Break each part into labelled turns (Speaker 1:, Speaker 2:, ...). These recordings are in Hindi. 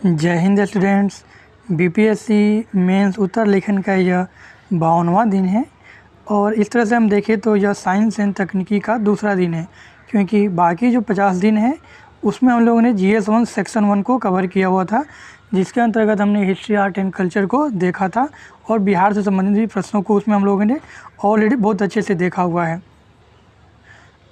Speaker 1: जय हिंद स्टूडेंट्स। बीपीएससी मेंस उत्तर लेखन का यह 52वां दिन है और इस तरह से हम देखें तो यह साइंस एंड तकनीकी का दूसरा दिन है, क्योंकि बाकी जो 50 दिन है उसमें हम लोगों ने जीएस 1 सेक्शन 1 को कवर किया हुआ था, जिसके अंतर्गत हमने हिस्ट्री, आर्ट एंड कल्चर को देखा था और बिहार से संबंधित भी प्रश्नों को उसमें हम लोगों ने ऑलरेडी बहुत अच्छे से देखा हुआ है।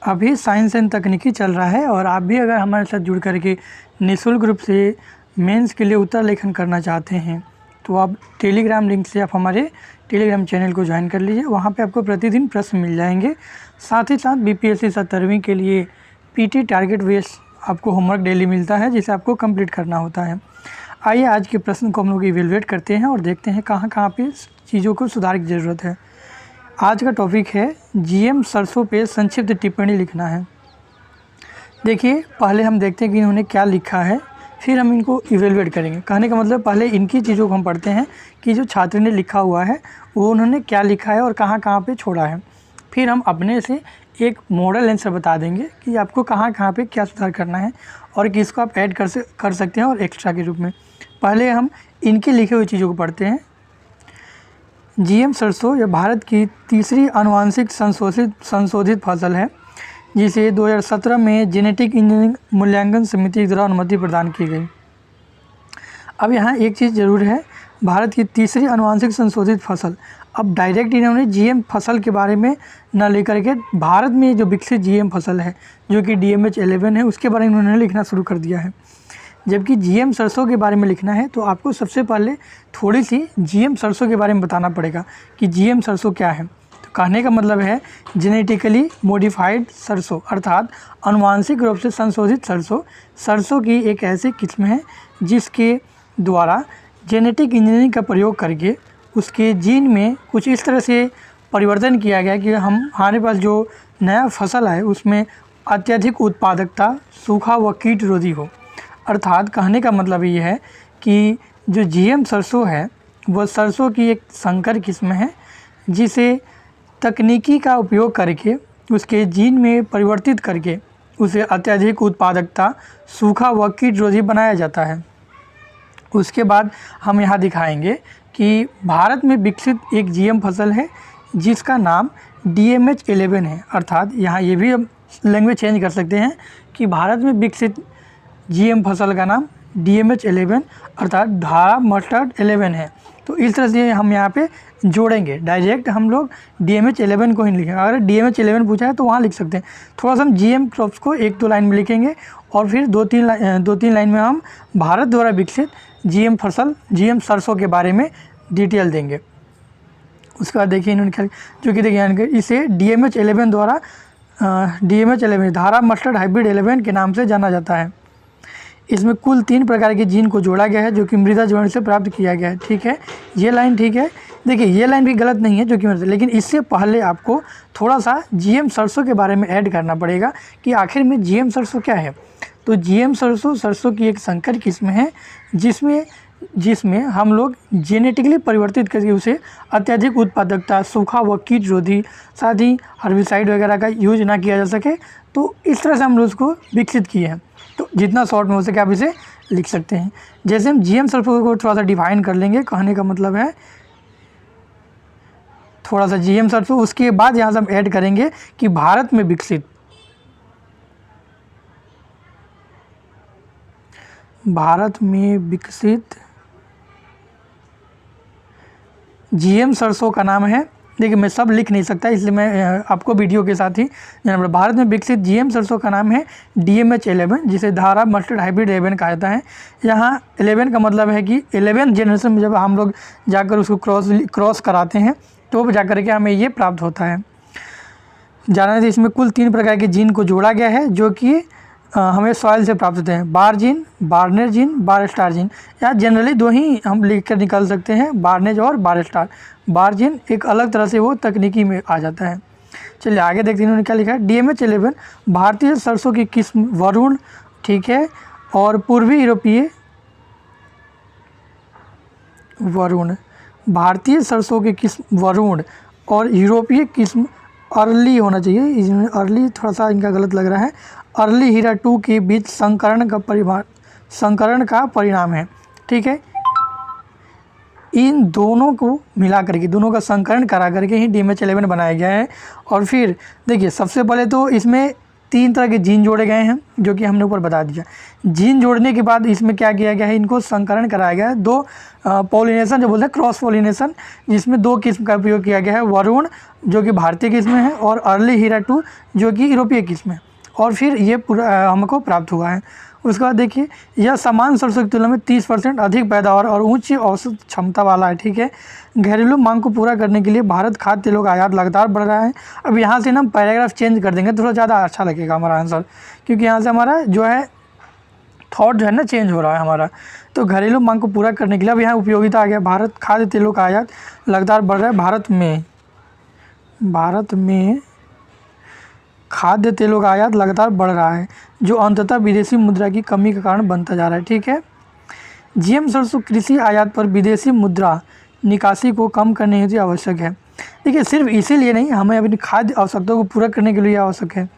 Speaker 1: अभी साइंस एंड तकनीकी चल रहा है और आप भी अगर हमारे साथ जुड़ करके निःशुल्क रूप से मेंस के लिए उत्तर लेखन करना चाहते हैं तो आप टेलीग्राम लिंक से आप हमारे टेलीग्राम चैनल को ज्वाइन कर लीजिए। वहाँ पे आपको प्रतिदिन प्रश्न मिल जाएंगे। साथ ही साथ बीपीएससी 17वीं के लिए पीटी टारगेट बेस आपको होमवर्क डेली मिलता है, जिसे आपको कंप्लीट करना होता है। आइए आज के प्रश्न को हम लोग इवेलुएट करते हैं और देखते हैं कहाँ कहाँ पे चीज़ों को सुधार की ज़रूरत है। आज का टॉपिक है जीएम सरसों पे संक्षिप्त टिप्पणी लिखना है। देखिए, पहले हम देखते हैं कि इन्होंने क्या लिखा है, फिर हम इनको इवेलुएट करेंगे। कहने का मतलब पहले इनकी चीज़ों को हम पढ़ते हैं कि जो छात्र ने लिखा हुआ है वो उन्होंने क्या लिखा है और कहाँ कहाँ पे छोड़ा है। फिर हम अपने से एक मॉडल आंसर बता देंगे कि आपको कहाँ कहाँ पे क्या सुधार करना है और किसको आप ऐड कर सकते हैं और एक्स्ट्रा के रूप में। पहले हम इनकी लिखी हुई चीज़ों को पढ़ते हैं। जीएम सरसों यह भारत की तीसरी आनुवांशिक संशोधित फसल है, जिसे 2017 में जेनेटिक इंजीनियरिंग मूल्यांकन समिति द्वारा अनुमति प्रदान की गई। अब यहाँ एक चीज़ ज़रूर है, भारत की तीसरी आनुवांशिक संशोधित फसल। अब डायरेक्ट इन्होंने जीएम फसल के बारे में न लेकर के भारत में जो विकसित जीएम फसल है जो कि DMH 11 है उसके बारे में उन्होंने लिखना शुरू कर दिया है। जबकि जीएम सरसों के बारे में लिखना है तो आपको सबसे पहले थोड़ी सी जीएम सरसों के बारे में बताना पड़ेगा कि जीएम सरसों क्या है। कहने का मतलब है जेनेटिकली मॉडिफाइड सरसों, अर्थात आनुवांशिक रूप से संशोधित सरसों। सरसों की एक ऐसी किस्म है जिसके द्वारा जेनेटिक इंजीनियरिंग का प्रयोग करके उसके जीन में कुछ इस तरह से परिवर्तन किया गया कि हमारे पास जो नया फसल है उसमें अत्यधिक उत्पादकता, सूखा व कीट रोधी हो। अर्थात कहने का मतलब ये है कि जो जीएम सरसों है वह सरसों की एक संकर किस्म है जिसे तकनीकी का उपयोग करके उसके जीन में परिवर्तित करके उसे अत्यधिक उत्पादकता, सूखा व कीट रोधी बनाया जाता है। उसके बाद हम यहाँ दिखाएंगे कि भारत में विकसित एक जीएम फसल है जिसका नाम DMH 11 है। अर्थात यहाँ ये भी हम लैंग्वेज चेंज कर सकते हैं कि भारत में विकसित जीएम फसल का नाम DMH 11 अर्थात धारा मस्टर्ड 11 है। तो इस तरह से हम यहाँ पे जोड़ेंगे, डायरेक्ट हम लोग DMH 11 को ही लिखेंगे। अगर DMH 11 पूछा है तो वहाँ लिख सकते हैं। थोड़ा सा हम जीएम क्रॉप्स को 1-2 लाइन में लिखेंगे और फिर 2-3 लाइन में हम भारत द्वारा विकसित जीएम फसल, जीएम सरसों के बारे में डिटेल देंगे। उसके बाद देखिए इन्होंने जो कि देखिए इसे DMH 11 द्वारा DMH 11 धारा मस्टर्ड हाइब्रिड 11 के नाम से जाना जाता है। इसमें कुल 3 प्रकार के जीन को जोड़ा गया है जो कि मृदा जीवाणु से प्राप्त किया गया है। ठीक है, ये लाइन ठीक है। देखिए ये लाइन भी गलत नहीं है जो कि लेकिन इससे पहले आपको थोड़ा सा जीएम सरसों के बारे में ऐड करना पड़ेगा कि आखिर में जीएम सरसों क्या है। तो जीएम सरसों की एक संकर किस्म है जिसमें हम लोग जेनेटिकली परिवर्तित करके उसे अत्यधिक उत्पादकता, सूखा व कीट रोधी, साथ ही हर्बिसाइड वगैरह का यूज ना किया जा सके, तो इस तरह से हम लोग उसको विकसित किए हैं। तो जितना शॉर्ट में हो सके आप इसे लिख सकते हैं। जैसे हम जीएम सरसों को थोड़ा सा डिफाइन कर लेंगे, कहने का मतलब है थोड़ा सा जीएम सरसों, उसके बाद यहाँ से हम ऐड करेंगे कि भारत में विकसित जीएम सरसों का नाम है। देखिए मैं सब लिख नहीं सकता, इसलिए मैं आपको वीडियो के साथ ही भारत में विकसित जीएम सरसों का नाम है DMH 11, जिसे धारा मस्टर्ड हाइब्रिड 11 कहा जाता है। यहाँ 11 का मतलब है कि 11 जनरेशन में जब हम लोग जाकर उसको क्रॉस कराते हैं तो जाकर के हमें ये प्राप्त होता है। जाना है इसमें कुल 3 प्रकार के जीन को जोड़ा गया है जो कि हमें सॉइल से प्राप्त होते हैं। बार जीन, बार्नेज जीन, बार स्टार जीन। या जनरली 2 ही हम लिख कर निकाल सकते हैं, बार्नेज और बार स्टार। बार जीन एक अलग तरह से वो तकनीकी में आ जाता है। चलिए आगे देखते हैं इन्होंने क्या लिखा है। DMH 11 भारतीय सरसों की किस्म वरुण, ठीक है, और पूर्वी यूरोपीय वरुण, भारतीय सरसों की किस्म वरुण और यूरोपीय किस्म अर्ली होना चाहिए। इसमें अर्ली थोड़ा सा इनका गलत लग रहा है। अर्ली हीरा 2 के बीच संकरण का संकरण का परिणाम है। ठीक है, इन दोनों को मिला करके, दोनों का संकरण करा करके ही DMH11 बनाया गया है। और फिर देखिए, सबसे पहले तो इसमें 3 तरह के जीन जोड़े गए हैं, जो कि हमने ऊपर बता दिया। जीन जोड़ने के बाद इसमें क्या किया गया है, इनको संकरण कराया गया है। 2 पॉलिनेशन जो बोलते हैं, क्रॉस पॉलिनेशन, जिसमें 2 किस्म का उपयोग किया गया है। वरुण जो कि भारतीय किस्म है और अर्ली हीरा 2 जो कि यूरोपीय किस्म है। और फिर ये पूरा हमको प्राप्त हुआ है। उसके बाद देखिए, यह समान सरसों की तुलना में 30% अधिक पैदावार और उच्च औसत क्षमता वाला है। ठीक है, घरेलू मांग को पूरा करने के लिए भारत खाद्य तेलों का आयात लगातार बढ़ रहा है। अब यहाँ से ना पैराग्राफ चेंज कर देंगे, थोड़ा ज़्यादा अच्छा लगेगा हमारा आंसर, क्योंकि यहाँ से हमारा जो है थॉट जो है ना चेंज हो रहा है हमारा। तो घरेलू मांग को पूरा करने के लिए अब यहाँ उपयोगिता आ गया, भारत खाद्य तेलों का आयात लगातार बढ़ रहा है। भारत में खाद्य तेलों का आयात लगातार बढ़ रहा है, जो अंततः विदेशी मुद्रा की कमी का कारण बनता जा रहा है। ठीक है, GM सरसों कृषि आयात पर विदेशी मुद्रा निकासी को कम करने हेतु आवश्यक है। देखिए, सिर्फ इसीलिए नहीं, हमें अपनी खाद्य आवश्यकताओं को पूरा करने के लिए आवश्यक है।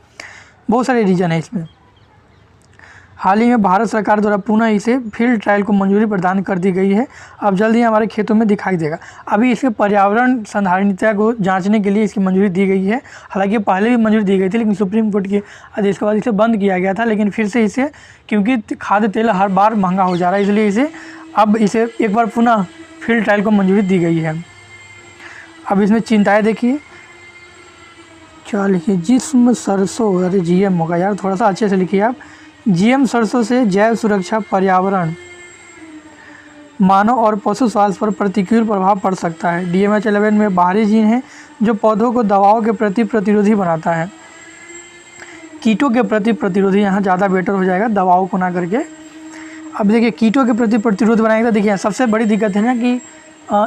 Speaker 1: बहुत सारे रीजन है इसमें। हाल ही में भारत सरकार द्वारा पुनः इसे फील्ड ट्रायल को मंजूरी प्रदान कर दी गई है। अब जल्द ही हमारे खेतों में दिखाई देगा। अभी इसके पर्यावरण संधारणीयता को जांचने के लिए इसकी मंजूरी दी गई है। हालांकि पहले भी मंजूरी दी गई थी, लेकिन सुप्रीम कोर्ट के आदेश के बाद इसे बंद किया गया था। लेकिन फिर से इसे, क्योंकि खाद्य तेल हर बार महंगा हो जा रहा है, इसलिए इसे एक बार पुनः फील्ड ट्रायल को मंजूरी दी गई है। अब इसमें चिंताएँ देखिए, क्या लिखिए, जिस्म सरसों, अरे GM होगा यार, थोड़ा सा अच्छे से लिखिए आप। GM सरसों से जैव सुरक्षा, पर्यावरण, मानव और पशु स्वास्थ्य पर प्रतिकूल प्रभाव पड़ सकता है। DMH11 में बाहरी जीन है जो पौधों को दवाओं के प्रति प्रतिरोधी बनाता है, कीटों के प्रति प्रतिरोधी, यहाँ ज़्यादा बेटर हो जाएगा दवाओं को ना करके। अब देखिए, कीटों के प्रति प्रतिरोध बनाएगा। देखिए, सबसे बड़ी दिक्कत है ना कि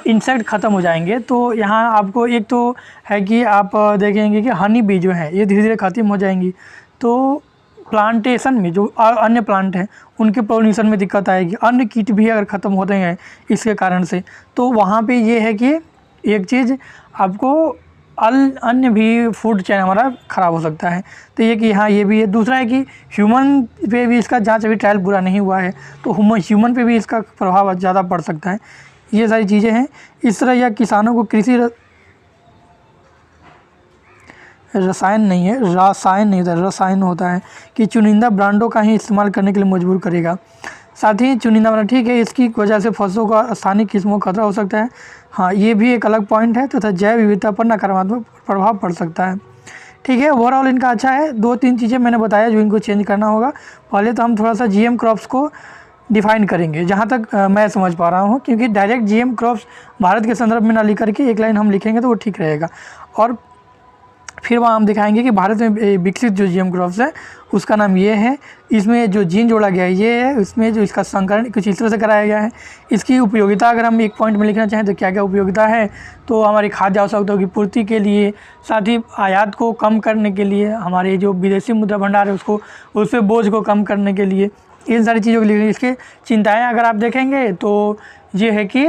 Speaker 1: इंसेक्ट ख़त्म हो जाएंगे। तो यहाँ आपको एक तो है कि आप देखेंगे कि हनी बी जो है ये धीरे धीरे ख़त्म हो जाएंगी। तो प्लांटेशन में जो अन्य प्लांट हैं उनके पोलिनेशन में दिक्कत आएगी। अन्य कीट भी अगर ख़त्म होते हैं इसके कारण से, तो वहाँ पे ये है कि एक चीज़ आपको अन्य भी फूड चेन हमारा ख़राब हो सकता है। तो ये कि हाँ, ये भी है। दूसरा है कि ह्यूमन पे भी इसका जांच अभी ट्रायल पूरा नहीं हुआ है, तो ह्यूमन पे भी इसका प्रभाव ज़्यादा पड़ सकता है। ये सारी चीज़ें हैं। इस तरह यह किसानों को कृषि रसायन होता है कि चुनिंदा ब्रांडों का ही इस्तेमाल करने के लिए मजबूर करेगा। साथ ही चुनिंदा ब्रांड, ठीक है, इसकी वजह से फसलों का स्थानीय किस्मों को खतरा हो सकता है। हाँ, ये भी एक अलग पॉइंट है। तथा जैव विविधता पर नकारात्मक प्रभाव पड़ सकता है। ठीक है, ओवरऑल इनका अच्छा है। 2-3 चीज़ें मैंने बताया जो इनको चेंज करना होगा। पहले तो हम थोड़ा सा GM क्रॉप्स को डिफ़ाइन करेंगे, जहाँ तक मैं समझ पा रहा हूँ, क्योंकि डायरेक्ट GM क्रॉप्स भारत के संदर्भ में ना लिख करके एक लाइन हम लिखेंगे तो वो ठीक रहेगा। और फिर वहाँ हम दिखाएंगे कि भारत में विकसित जो GM क्रॉप्स है उसका नाम ये है, इसमें जो जीन जोड़ा गया है ये है, इसमें जो इसका संकरण कुछ इस तरह से कराया गया है। इसकी उपयोगिता अगर हम एक पॉइंट में लिखना चाहें तो क्या क्या उपयोगिता है, तो हमारी खाद्य आवश्यकताओं की पूर्ति के लिए, साथ ही आयात को कम करने के लिए, हमारे जो विदेशी मुद्रा भंडार है उस पर बोझ को कम करने के लिए, इन सारी चीज़ों के लिए। इसके चिंताएँ अगर आप देखेंगे तो ये है कि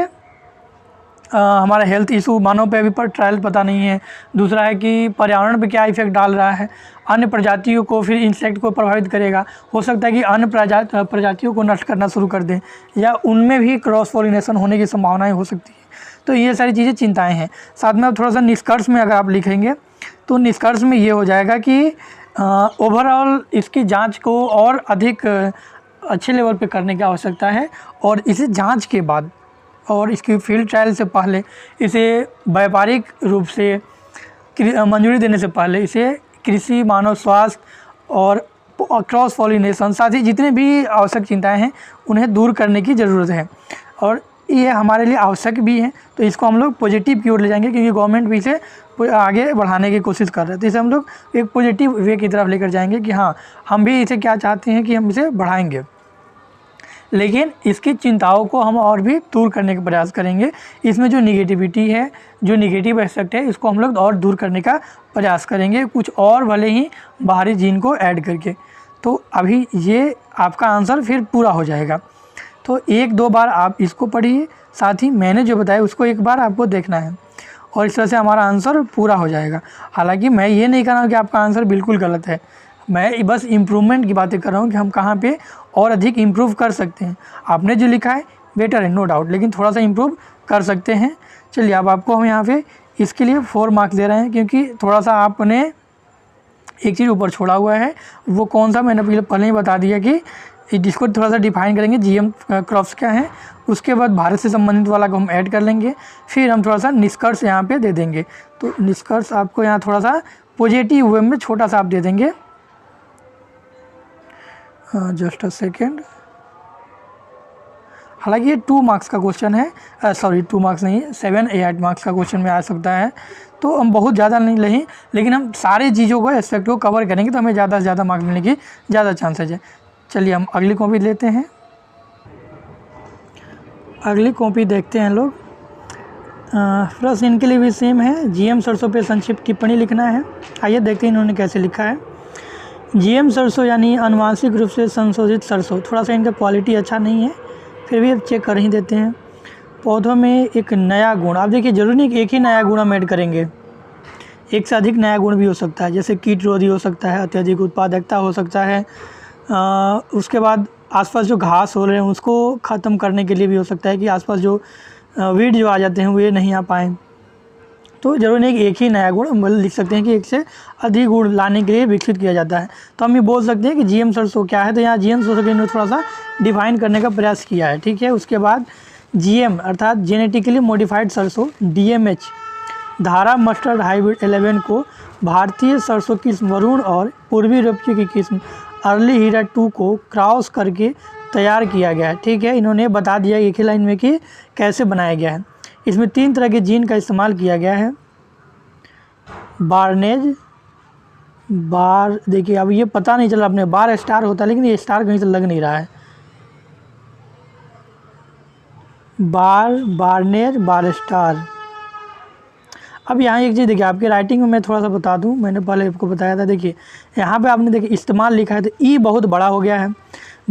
Speaker 1: हमारा हेल्थ इशू, मानव पे अभी पर ट्रायल पता नहीं है। दूसरा है कि पर्यावरण पे क्या इफेक्ट डाल रहा है, अन्य प्रजातियों को, फिर इंसेक्ट को प्रभावित करेगा। हो सकता है कि अन्य प्रजातियों को नष्ट करना शुरू कर दें, या उनमें भी क्रॉस पॉलिनेशन होने की संभावनाएं हो सकती है। तो ये सारी चीज़ें चिंताएँ हैं। साथ में अब थोड़ा सा निष्कर्ष में अगर आप लिखेंगे तो निष्कर्ष में ये हो जाएगा कि ओवरऑल इसकी जाँच को और अधिक अच्छे लेवल पर करने की आवश्यकता है। और इसे जाँच के बाद और इसकी फील्ड ट्रायल से पहले, इसे व्यापारिक रूप से मंजूरी देने से पहले, इसे कृषि, मानव स्वास्थ्य और क्रॉस पॉलिनेशन, साथ ही जितने भी आवश्यक चिंताएं हैं उन्हें दूर करने की ज़रूरत है। और ये हमारे लिए आवश्यक भी है। तो इसको हम लोग पॉजिटिव की ओर ले जाएंगे, क्योंकि गवर्नमेंट भी इसे आगे बढ़ाने की कोशिश कर रहे हैं। तो इसे हम लोग एक पॉजिटिव वे की तरफ लेकर जाएंगे कि हाँ, हम भी इसे क्या चाहते हैं कि हम इसे बढ़ाएंगे, लेकिन इसकी चिंताओं को हम और भी दूर करने का प्रयास करेंगे। इसमें जो निगेटिविटी है, जो निगेटिव एस्पेक्ट है, इसको हम लोग और दूर करने का प्रयास करेंगे, कुछ और भले ही बाहरी जीन को ऐड करके। तो अभी ये आपका आंसर फिर पूरा हो जाएगा। तो 1-2 बार आप इसको पढ़िए, साथ ही मैंने जो बताया उसको एक बार आपको देखना है, और इस तरह से हमारा आंसर पूरा हो जाएगा। हालांकि मैं ये नहीं कह रहा हूँ कि आपका आंसर बिल्कुल गलत है, मैं बस इम्प्रूवमेंट की बातें कर रहा हूँ कि हम कहाँ पे और अधिक इम्प्रूव कर सकते हैं। आपने जो लिखा है बेटर है, नो डाउट, लेकिन थोड़ा सा इम्प्रूव कर सकते हैं। चलिए अब आपको हम यहाँ पे इसके लिए 4 मार्क्स दे रहे हैं, क्योंकि थोड़ा सा आपने एक चीज़ ऊपर छोड़ा हुआ है। वो कौन सा, मैंने पहले ही बता दिया कि इसको थोड़ा सा डिफाइन करेंगे, जीएम क्रॉप्स क्या है, उसके बाद भारत से संबंधित वाला को हम ऐड कर लेंगे, फिर हम थोड़ा सा निष्कर्ष यहाँ पे दे देंगे। तो निष्कर्ष आपको यहाँ थोड़ा सा पॉजिटिव वे में छोटा सा आप दे देंगे। Just a second. हालांकि ये 2 मार्क्स का क्वेश्चन है, सॉरी 2 मार्क्स नहीं, 7 या 8 मार्क्स का क्वेश्चन में आ सकता है, तो हम बहुत ज़्यादा नहीं लें, लेकिन हम सारी चीज़ों को एस्पेक्ट को कवर करेंगे तो हमें ज़्यादा से ज़्यादा मार्क्स मिलने की ज़्यादा चांसेज है। चलिए हम अगली कॉपी लेते हैं। अगली कॉपी देखते हैं लोग। प्लस इनके लिए भी सेम है, जीएम सरसों पे संक्षिप्त टिप्पणी लिखना है। आइए देखते हैं इन्होंने कैसे लिखा है। जीएम सरसों यानी अनुवांशिक रूप से संशोधित सरसों, थोड़ा सा इनका क्वालिटी अच्छा नहीं है, फिर भी अब चेक कर ही देते हैं। पौधों में एक नया गुण, आप देखिए जरूरी नहीं कि एक ही नया गुण हम ऐड करेंगे, एक से अधिक नया गुण भी हो सकता है, जैसे कीटरोधी हो सकता है, अत्यधिक उत्पादकता हो सकता है, उसके बाद आसपास जो घास हो रहे हैं उसको ख़त्म करने के लिए भी हो सकता है कि आसपास जो वीड जो आ जाते हैं वो नहीं आ पाएँ। तो जरूरी नहीं कि एक ही नया गुण, हम लिख सकते हैं कि एक से अधिक गुण लाने के लिए विकसित किया जाता है। तो हम ये बोल सकते हैं कि जीएम सरसों क्या है, तो यहाँ जीएम सरसों के थोड़ा सा डिफाइन करने का प्रयास किया है, ठीक है। उसके बाद जीएम अर्थात जेनेटिकली मॉडिफाइड सरसों, डीएमएच धारा मस्टर्ड हाइब्रिड 11 को भारतीय सरसों किस्म वरुण और पूर्वी यूरोपीय की किस्म अर्ली हीरा 2 को क्रॉस करके तैयार किया गया है, ठीक है। इन्होंने बता दिया एक ही लाइन में कि कैसे बनाया गया है। इसमें 3 तरह के जीन का इस्तेमाल किया गया है। बार्नेज बार, देखिए अब ये पता नहीं चला, अपने बार स्टार होता है लेकिन ये स्टार कहीं से लग नहीं रहा है। बार्नेज बार स्टार। अब यहाँ एक चीज़ देखिए, आपकी राइटिंग में मैं थोड़ा सा बता दूँ, मैंने पहले आपको बताया था। देखिए यहाँ पे आपने देखिए इस्तेमाल लिखा है तो ई बहुत बड़ा हो गया है,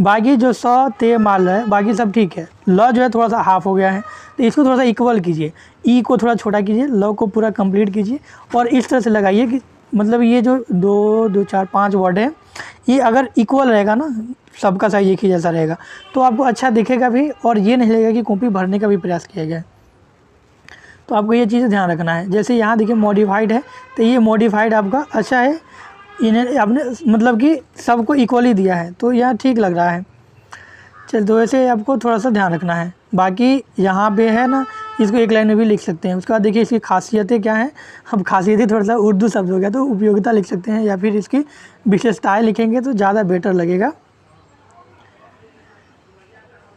Speaker 1: बाकी जो स ते माल है बाकी सब ठीक है, ल जो है थोड़ा सा हाफ हो गया है, तो इसको थोड़ा सा इक्वल कीजिए, ई को थोड़ा छोटा कीजिए, ल को पूरा कंप्लीट कीजिए और इस तरह से लगाइए कि मतलब ये जो 2 4 5 वर्ड है ये अगर इक्वल रहेगा ना, सबका साइज एक ही जैसा रहेगा तो आपको अच्छा दिखेगा भी और ये नहीं लगेगा कि कॉपी भरने का भी प्रयास किया गया है। तो आपको ये चीज़ ध्यान रखना है। जैसे यहाँ देखिए मॉडिफाइड है तो ये मॉडिफाइड आपका अच्छा है, इन्हें आपने मतलब कि सबको इक्वली दिया है तो यहाँ ठीक लग रहा है। चल तो ऐसे आपको थोड़ा सा ध्यान रखना है। बाकी यहाँ पे है ना, इसको एक लाइन में भी लिख सकते हैं। उसके बाद देखिए इसकी खासियतें क्या हैं। अब खासियतें थोड़ा सा उर्दू शब्द हो गया तो उपयोगिता लिख सकते हैं या फिर इसकी विशेषताएँ लिखेंगे तो ज़्यादा बेटर लगेगा।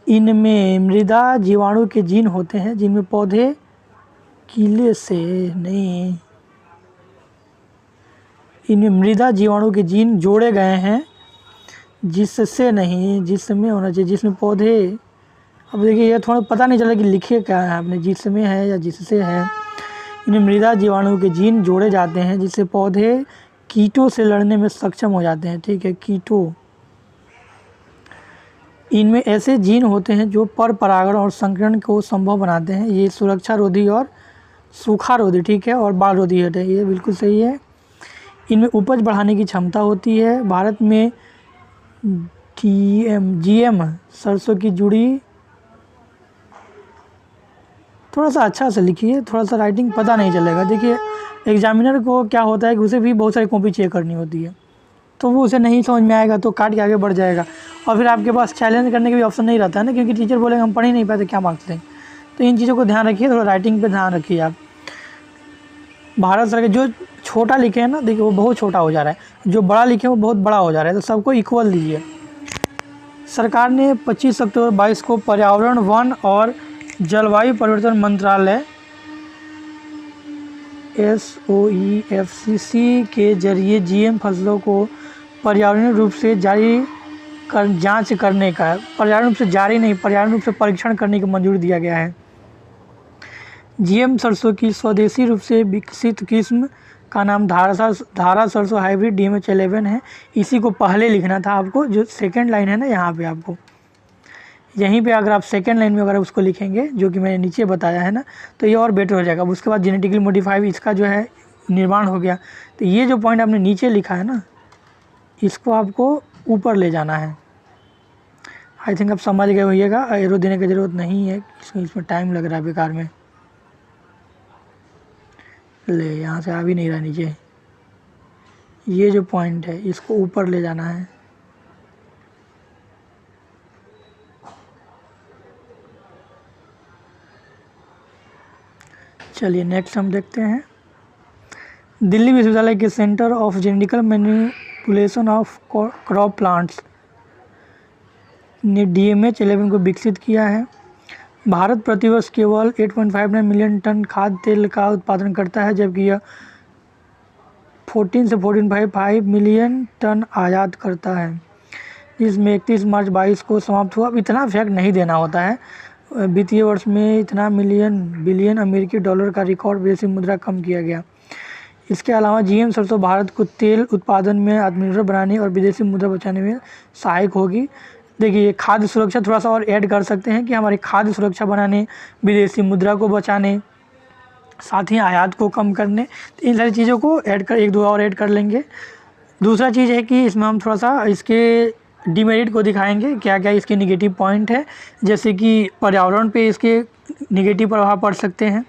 Speaker 1: इनमें मृदा जीवाणु के जीन होते हैं जिनमें पौधे कीले से नहीं, इनमें मृदा जीवाणु के जीन जोड़े गए हैं, जिससे नहीं, जिसमें होना चाहिए, जिसमें पौधे। अब देखिए ये थोड़ा पता नहीं चला कि लिखे क्या है आपने, जिसमें है या जिससे है। इनमें मृदा जीवाणु के जीन जोड़े जाते हैं जिससे पौधे कीटों से लड़ने में सक्षम हो जाते हैं, ठीक है। कीटों, इनमें ऐसे जीन होते हैं जो पर परागण और संकरण को संभव बनाते हैं। ये सुरक्षा रोधी और सूखा रोधी, ठीक है, और बाढ़ रोधी है, ये बिल्कुल सही है। इनमें उपज बढ़ाने की क्षमता होती है। भारत में जीएम सरसों की जुड़ी, थोड़ा सा अच्छा से लिखिए, थोड़ा सा राइटिंग पता नहीं चलेगा। देखिए एग्जामिनर को क्या होता है कि उसे भी बहुत सारी कॉपी चेक करनी होती है, तो वो उसे नहीं समझ में आएगा तो काट के आगे बढ़ जाएगा और फिर आपके पास चैलेंज करने का भी ऑप्शन नहीं रहता है ना, क्योंकि टीचर बोलेंगे हम पढ़ ही नहीं पाते क्या मार्क्स देंगे। तो इन चीज़ों को ध्यान रखिए, थोड़ा राइटिंग पे ध्यान रखिए आप। भारत सरकार जो छोटा लिखे हैं ना, देखिए वो बहुत छोटा हो जा रहा है, जो बड़ा लिखे वो बहुत बड़ा हो जा रहा है, तो सबको इक्वल दीजिए। सरकार ने 25 अक्टूबर 22 को पर्यावरण, वन और जलवायु परिवर्तन मंत्रालय SOEFCC के जरिए जीएम फसलों को पर्यावरणीय रूप से जांच करने का, पर्यावरण रूप से जारी नहीं, पर्यावरण रूप से परीक्षण करने की मंजूरी दिया गया है। जीएम सरसों की स्वदेशी रूप से विकसित किस्म का नाम धारा सरसों हाइब्रिड DMH 11 है। इसी को पहले लिखना था आपको, जो सेकंड लाइन है ना यहाँ पे, आपको यहीं पे अगर आप सेकंड लाइन में अगर उसको लिखेंगे जो कि मैंने नीचे बताया है ना, तो ये और बेटर हो जाएगा। अब उसके बाद जेनेटिकली मॉडिफाइड इसका जो है निर्माण हो गया, तो ये जो पॉइंट आपने नीचे लिखा है ना, इसको आपको ऊपर ले जाना है। आई थिंक आप समझ गए होइएगा, एरो देने की ज़रूरत नहीं है, इसमें टाइम लग रहा है बेकार में। ले यहाँ से आ भी नहीं रहा नीचे, ये जो पॉइंट है इसको ऊपर ले जाना है। चलिए नेक्स्ट हम देखते हैं। दिल्ली विश्वविद्यालय के centre of genetical manipulation of crop plants ने DMH-11 को विकसित किया है। भारत प्रतिवर्ष केवल 8.59 मिलियन टन खाद्य तेल का उत्पादन करता है, जबकि यह 14 से 14.55 मिलियन टन आयात करता है, जिसमें 31 मार्च 22 को समाप्त हुआ। अब इतना फैक्ट नहीं देना होता है, वित्तीय वर्ष में इतना बिलियन अमेरिकी डॉलर का रिकॉर्ड विदेशी मुद्रा कम किया गया। इसके अलावा GM सरसों भारत को तेल उत्पादन में आत्मनिर्भर बनाने और विदेशी मुद्रा बचाने में सहायक होगी। देखिए खाद्य सुरक्षा थोड़ा सा और ऐड कर सकते हैं कि हमारी खाद्य सुरक्षा बनाने, विदेशी मुद्रा को बचाने, साथ ही आयात को कम करने, तो इन सारी चीज़ों को ऐड कर, एक दो और ऐड कर लेंगे। दूसरा चीज़ है कि इसमें हम थोड़ा सा इसके डिमेरिट को दिखाएंगे, क्या क्या इसके निगेटिव पॉइंट है, जैसे कि पर्यावरण पे इसके निगेटिव प्रभाव पड़ सकते हैं,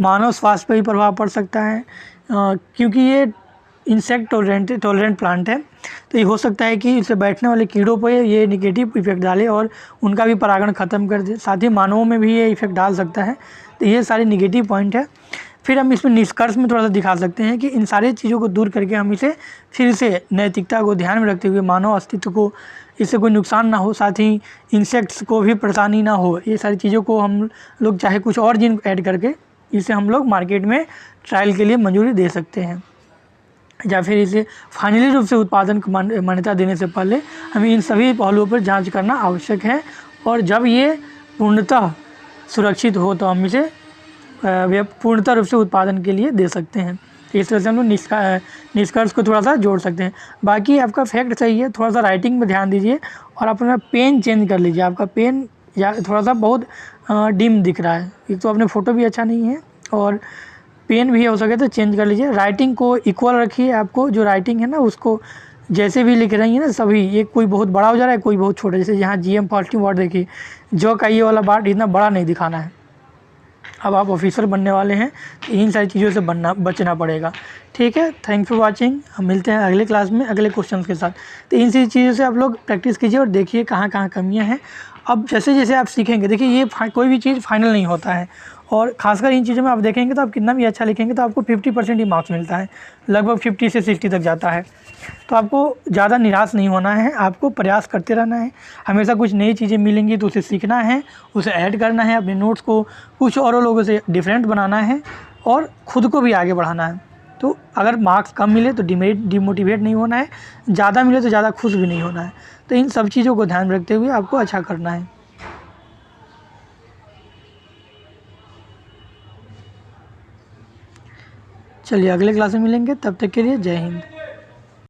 Speaker 1: मानव स्वास्थ्य पर भी प्रभाव पड़ सकता है, क्योंकि ये इंसेक्ट टॉलरेंट प्लांट है, तो ये हो सकता है कि इसे बैठने वाले कीड़ों पर ये निगेटिव इफेक्ट डाले और उनका भी परागण ख़त्म कर दे, साथ ही मानवों में भी ये इफेक्ट डाल सकता है। तो ये सारे निगेटिव पॉइंट है। फिर हम इसमें निष्कर्ष में थोड़ा सा दिखा सकते हैं कि इन सारी चीज़ों को दूर करके हम इसे फिर से नैतिकता को ध्यान में रखते हुए मानव अस्तित्व को इससे कोई नुकसान ना हो, साथ ही इंसेक्ट्स को भी परेशानी ना हो, ये सारी चीज़ों को हम लोग चाहे कुछ और जीन ऐड करके इसे हम लोग मार्केट में ट्रायल के लिए मंजूरी दे सकते हैं, या फिर इसे फाइनली रूप से उत्पादन को मान्यता देने से पहले हमें इन सभी पहलुओं पर जांच करना आवश्यक है। और जब ये पूर्णतः सुरक्षित हो तो हम इसे पूर्णतः रूप से उत्पादन के लिए दे सकते हैं। इस तरह से हम लोग निष्कर्ष को थोड़ा सा जोड़ सकते हैं। बाकी आपका फैक्ट सही है, थोड़ा सा राइटिंग में ध्यान दीजिए और अपना पेन चेंज कर लीजिए। आपका पेन या थोड़ा सा बहुत डिम दिख रहा है, एक तो अपने फ़ोटो भी अच्छा नहीं है और पेन भी हो सके तो चेंज कर लीजिए। राइटिंग को इक्वल रखिए, आपको जो राइटिंग है ना उसको जैसे भी लिख रही है ना सभी, ये कोई बहुत बड़ा हो जा रहा है कोई बहुत छोटा, जैसे यहाँ GM पॉजिटिव वर्ड देखिए, जो का ये वाला पार्ट इतना बड़ा नहीं दिखाना है। अब आप ऑफिसर बनने वाले हैं तो इन सारी चीज़ों से बचना पड़ेगा। ठीक है, थैंक फॉर वाचिंग। हम मिलते हैं अगले क्लास में अगले क्वेश्चन के साथ। तो इन सारी चीज़ों से आप लोग प्रैक्टिस कीजिए और देखिए कहाँ कहाँ कमियाँ हैं। अब जैसे जैसे आप सीखेंगे, देखिए ये कोई भी चीज़ फाइनल नहीं होता है, और खासकर इन चीज़ों में आप देखेंगे तो आप कितना भी अच्छा लिखेंगे तो आपको 50% ही मार्क्स मिलता है, लगभग 50 से 60 तक जाता है। तो आपको ज़्यादा निराश नहीं होना है, आपको प्रयास करते रहना है, हमेशा कुछ नई चीज़ें मिलेंगी तो उसे सीखना है, उसे ऐड करना है, अपने नोट्स को कुछ और लोगों से डिफरेंट बनाना है और ख़ुद को भी आगे बढ़ाना है। तो अगर मार्क्स कम मिले तो डिमोटिवेट नहीं होना है, ज़्यादा मिले तो ज़्यादा खुश भी नहीं होना है। तो इन सब चीज़ों को ध्यान रखते हुए आपको अच्छा करना है। चलिए अगले क्लास में मिलेंगे, तब तक के लिए जय हिंद।